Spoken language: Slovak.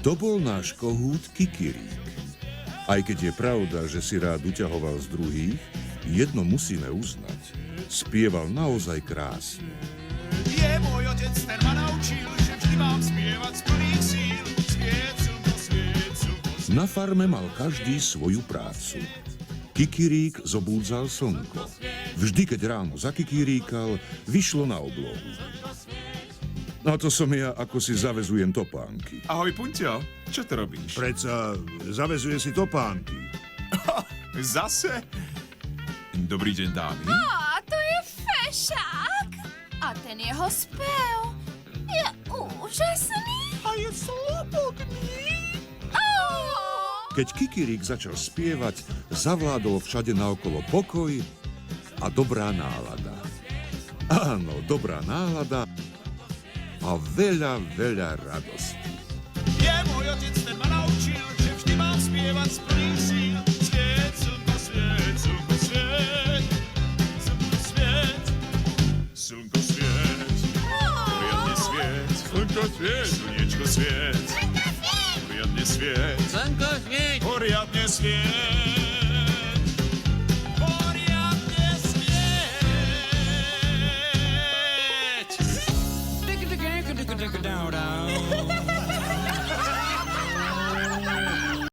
To bol náš kohút Kikirík. Aj keď je pravda, že si rád uťahoval z druhých, jedno musíme uznať. Spieval naozaj krásne. Je môj otec, ten ma naučil, že vždy mám spievať z plných síl. Svieť, slnko, svieť, slnko, svieť. Na farme mal každý svoju prácu. Kikirík zobúdzal slnko. Vždy, keď ráno zakikiríkal, vyšlo na oblohu. No to som ja, ako si zavezujem topánky. Ahoj, Punťo, čo to robíš? Predsa zavezuje si topánky. Zase? Dobrý deň, dámy. A to je fešák. A ten jeho spev je úžasný. A je slobodný. Keď Kikirík začal spievať, zavládol všade naokolo pokoj a dobrá nálada. Áno, dobrá nálada a veľa, veľa radosti. Je môj otec, ten ma naučil, že vždy mám spievať z plných síl. Svieť, slnko, svieť, slnko, svieť. Slnko, svieť. Slnko, svieť. Poriadne svieť. Slnko, svieť. Slniečko, svieť. Poriadne svieť. Slnko svieť. Poriadne svieť. Poriadne svieť. Digga-digga-digga-digga-dow-dow.